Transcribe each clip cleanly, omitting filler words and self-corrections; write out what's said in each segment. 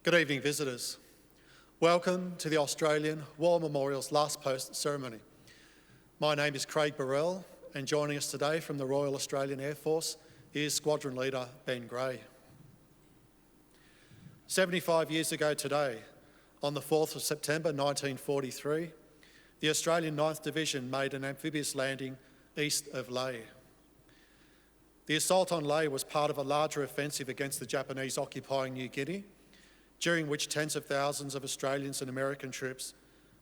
Good evening, visitors. Welcome to the Australian War Memorial's Last Post ceremony. My name is Craig Burrell, and joining us today from the Royal Australian Air Force is Squadron Leader Ben Gray. 75 years ago today, on the 4th of September 1943, the Australian 9th Division made an amphibious landing east of Lae. The assault on Lae was part of a larger offensive against the Japanese occupying New Guinea, during which tens of thousands of Australians and American troops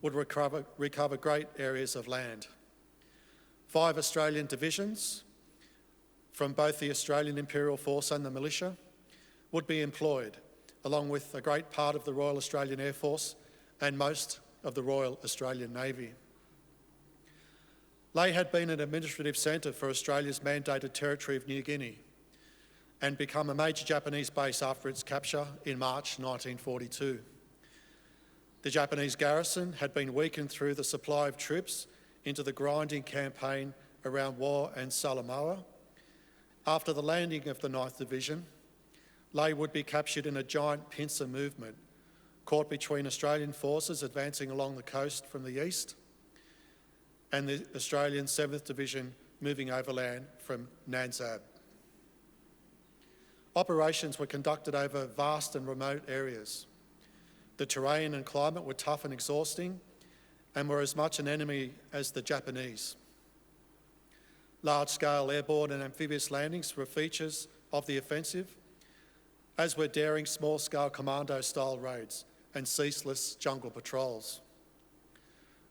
would recover great areas of land. 5 Australian divisions from both the Australian Imperial Force and the militia would be employed, along with a great part of the Royal Australian Air Force and most of the Royal Australian Navy. Lae had been an administrative centre for Australia's mandated territory of New Guinea and become a major Japanese base after its capture in March 1942. The Japanese garrison had been weakened through the supply of troops into the grinding campaign around War and Salamoa. After the landing of the 9th Division, Lae would be captured in a giant pincer movement, caught between Australian forces advancing along the coast from the east and the Australian 7th Division moving overland from Nansab. Operations were conducted over vast and remote areas. The terrain and climate were tough and exhausting and were as much an enemy as the Japanese. Large-scale airborne and amphibious landings were features of the offensive, as were daring small-scale commando-style raids and ceaseless jungle patrols.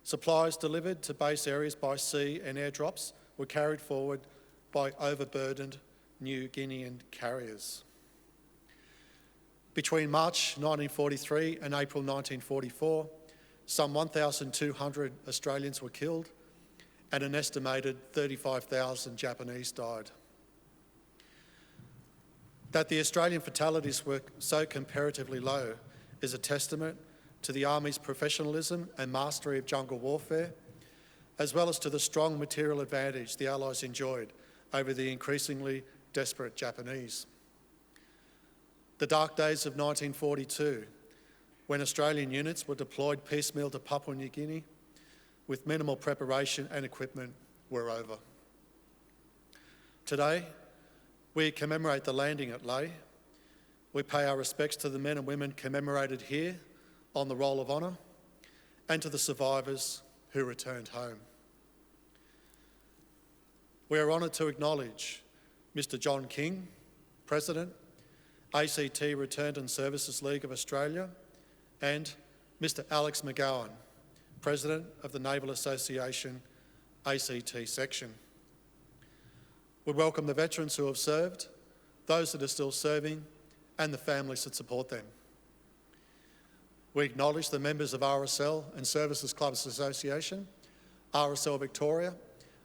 Supplies delivered to base areas by sea and airdrops were carried forward by overburdened New Guinean carriers. Between March 1943 and April 1944, some 1,200 Australians were killed and an estimated 35,000 Japanese died. That the Australian fatalities were so comparatively low is a testament to the Army's professionalism and mastery of jungle warfare, as well as to the strong material advantage the Allies enjoyed over the increasingly desperate Japanese. The dark days of 1942, when Australian units were deployed piecemeal to Papua New Guinea with minimal preparation and equipment, were over. Today, we commemorate the landing at Lae. We pay our respects to the men and women commemorated here on the Roll of Honour and to the survivors who returned home. We are honoured to acknowledge Mr John King, President, ACT Returned and Services League of Australia, and Mr Alex McGowan, President of the Naval Association ACT Section. We welcome the veterans who have served, those that are still serving, and the families that support them. We acknowledge the members of RSL and Services Clubs Association, RSL Victoria,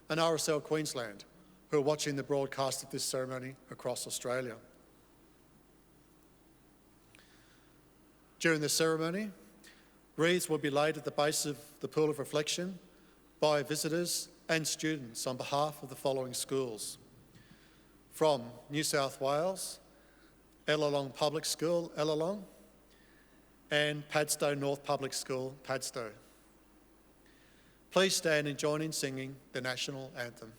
and RSL Queensland, who are watching the broadcast of this ceremony across Australia. During the ceremony, wreaths will be laid at the base of the Pool of Reflection by visitors and students on behalf of the following schools. From New South Wales, Ellalong Public School, Ellalong, and Padstow North Public School, Padstow. Please stand and join in singing the National Anthem.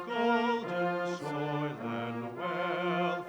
Golden soil and wealth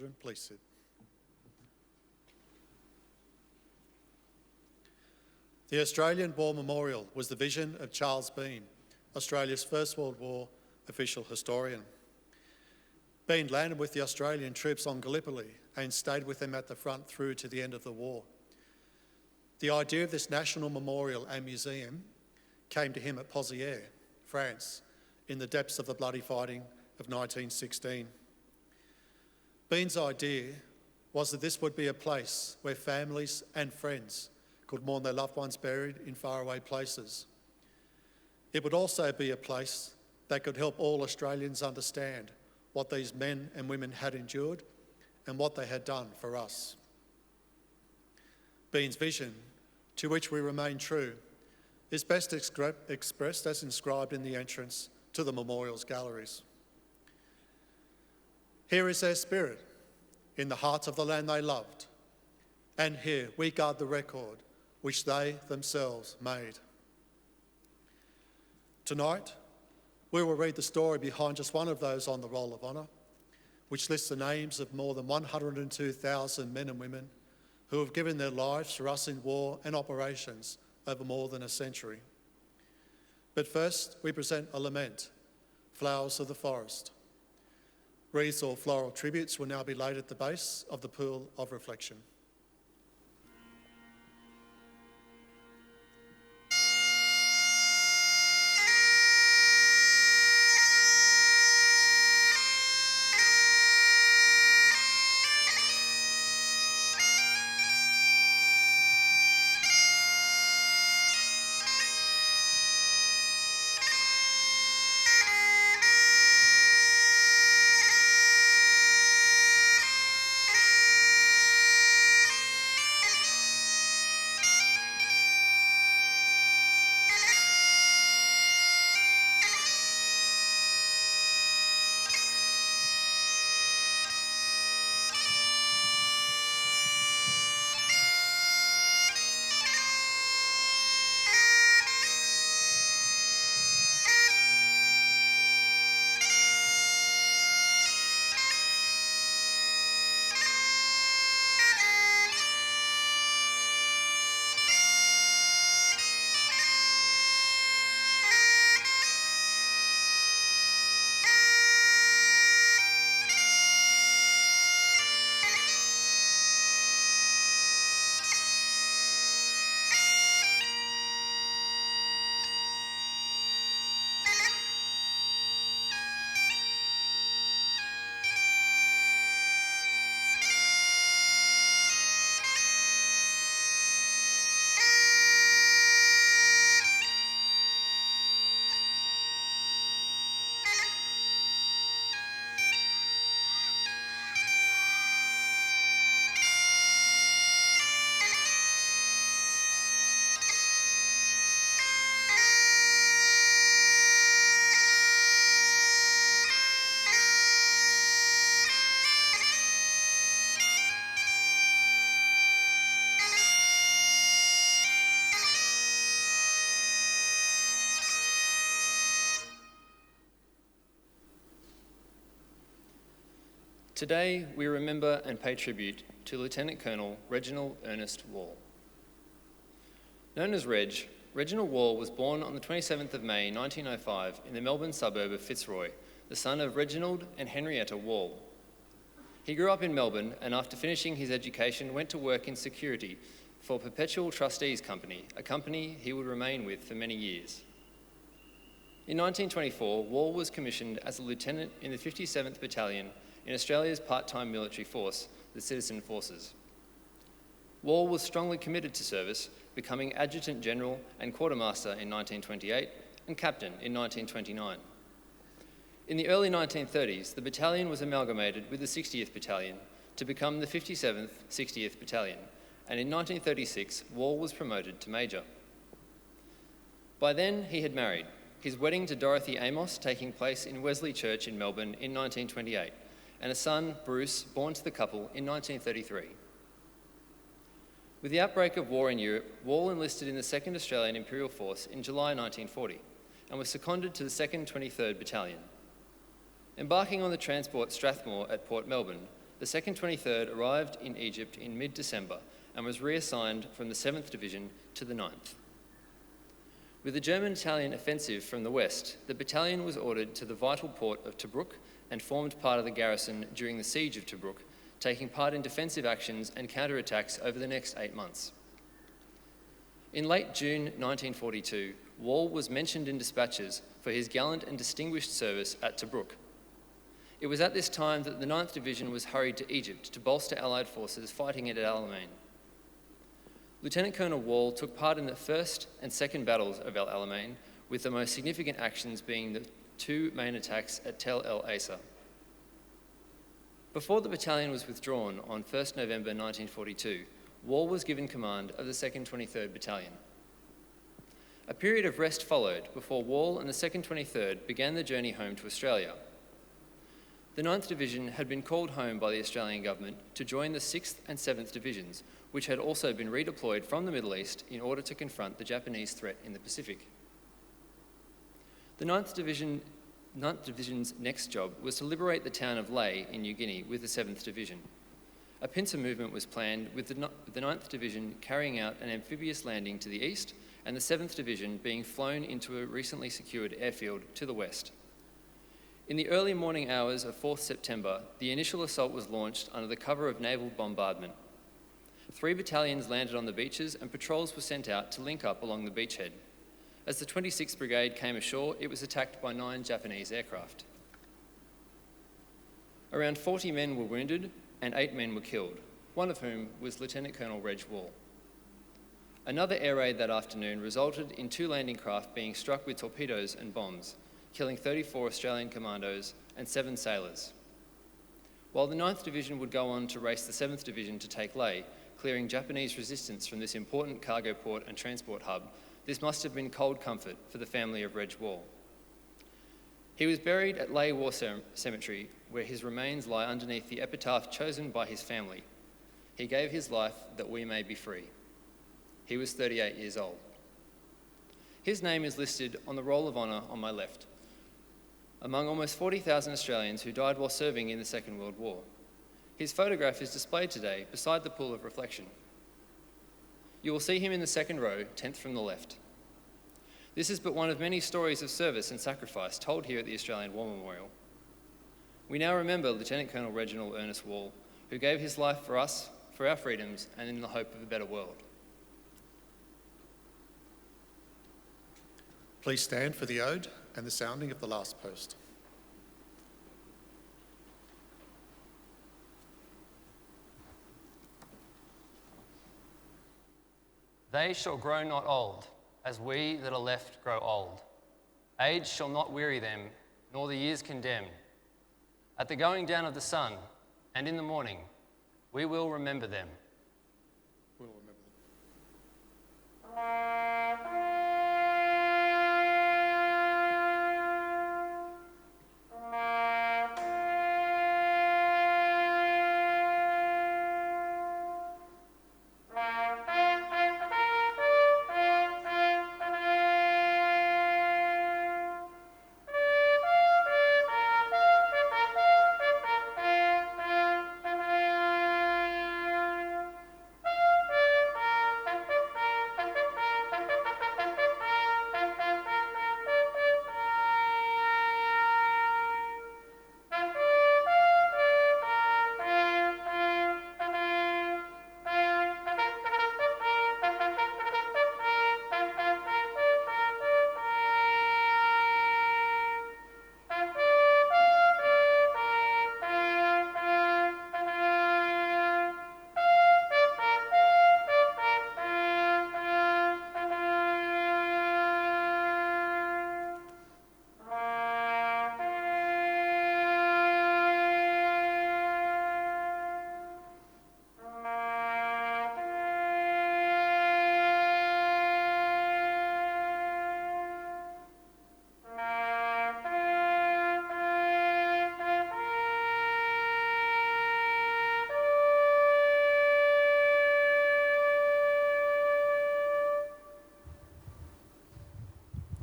children, please sit. The Australian War Memorial was the vision of Charles Bean, Australia's First World War official historian. Bean landed with the Australian troops on Gallipoli and stayed with them at the front through to the end of the war. The idea of this national memorial and museum came to him at Pozières, France, in the depths of the bloody fighting of 1916. Bean's idea was that this would be a place where families and friends could mourn their loved ones buried in faraway places. It would also be a place that could help all Australians understand what these men and women had endured and what they had done for us. Bean's vision, to which we remain true, is best expressed as inscribed in the entrance to the memorial's galleries. Here is their spirit, in the heart of the land they loved, and here we guard the record which they themselves made. Tonight, we will read the story behind just one of those on the Roll of Honour, which lists the names of more than 102,000 men and women who have given their lives for us in war and operations over more than a century. But first, we present a lament, Flowers of the Forest. Wreaths or floral tributes will now be laid at the base of the pool of reflection. Today, we remember and pay tribute to Lieutenant Colonel Reginald Ernest Wall. Known as Reg, Reginald Wall was born on the 27th of May 1905 in the Melbourne suburb of Fitzroy, the son of Reginald and Henrietta Wall. He grew up in Melbourne and after finishing his education went to work in security for Perpetual Trustees Company, a company he would remain with for many years. In 1924, Wall was commissioned as a lieutenant in the 57th Battalion in Australia's part-time military force, the Citizen Forces. Wall was strongly committed to service, becoming Adjutant General and Quartermaster in 1928 and Captain in 1929. In the early 1930s, the battalion was amalgamated with the 60th Battalion to become the 57th 60th Battalion, and in 1936, Wall was promoted to Major. By then, he had married, his wedding to Dorothy Amos taking place in Wesley Church in Melbourne in 1928, and a son, Bruce, born to the couple in 1933. With the outbreak of war in Europe, Wall enlisted in the 2nd Australian Imperial Force in July 1940 and was seconded to the 2nd 23rd Battalion. Embarking on the transport Strathmore at Port Melbourne, the 2nd 23rd arrived in Egypt in mid-December and was reassigned from the 7th Division to the 9th. With the German-Italian offensive from the west, the battalion was ordered to the vital port of Tobruk and formed part of the garrison during the siege of Tobruk, taking part in defensive actions and counterattacks over the next 8 months. In late June 1942, Wall was mentioned in dispatches for his gallant and distinguished service at Tobruk. It was at this time that the 9th Division was hurried to Egypt to bolster Allied forces fighting at El Alamein. Lieutenant Colonel Wall took part in the first and second battles of El Alamein, with the most significant actions being the 2 main attacks at Tel El Asa. Before the battalion was withdrawn on 1st November 1942, Wall was given command of the 2nd 23rd Battalion. A period of rest followed before Wall and the 2nd 23rd began the journey home to Australia. The 9th Division had been called home by the Australian government to join the 6th and 7th Divisions, which had also been redeployed from the Middle East in order to confront the Japanese threat in the Pacific. The 9th Division's next job was to liberate the town of Lae in New Guinea with the 7th Division. A pincer movement was planned with the 9th Division carrying out an amphibious landing to the east and the 7th Division being flown into a recently secured airfield to the west. In the early morning hours of 4th September, the initial assault was launched under the cover of naval bombardment. 3 battalions landed on the beaches and patrols were sent out to link up along the beachhead. As the 26th Brigade came ashore, it was attacked by 9 Japanese aircraft. Around 40 men were wounded and 8 men were killed, one of whom was Lieutenant Colonel Reg Wall. Another air raid that afternoon resulted in 2 landing craft being struck with torpedoes and bombs, killing 34 Australian commandos and 7 sailors. While the 9th Division would go on to race the 7th Division to take Lae, clearing Japanese resistance from this important cargo port and transport hub, this must have been cold comfort for the family of Reg Wall. He was buried at Lae War Cemetery, where his remains lie underneath the epitaph chosen by his family. He gave his life that we may be free. He was 38 years old. His name is listed on the Roll of Honour on my left, among almost 40,000 Australians who died while serving in the Second World War. His photograph is displayed today beside the pool of reflection. You will see him in the second row, 10th from the left. This is but one of many stories of service and sacrifice told here at the Australian War Memorial. We now remember Lieutenant Colonel Reginald Ernest Wall, who gave his life for us, for our freedoms, and in the hope of a better world. Please stand for the ode and the sounding of the last post. They shall grow not old, as we that are left grow old. Age shall not weary them, nor the years condemn. At the going down of the sun, and in the morning, we will remember them. We will remember them.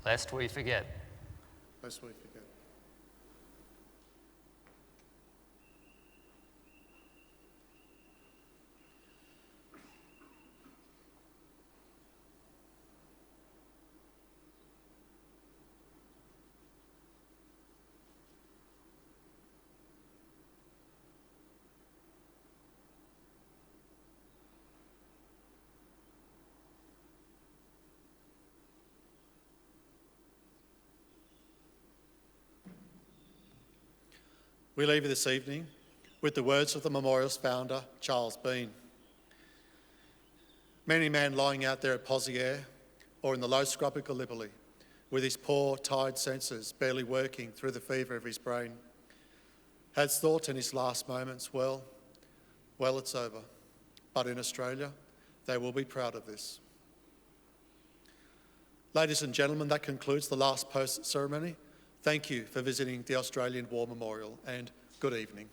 Lest we forget. Lest we forget. We leave you this evening with the words of the memorial's founder, Charles Bean. Many a man lying out there at Pozières or in the low scrub of Gallipoli, with his poor, tired senses barely working through the fever of his brain, has thought in his last moments, well, it's over. But in Australia, they will be proud of this. Ladies and gentlemen, that concludes the last post ceremony. Thank you for visiting the Australian War Memorial, and good evening.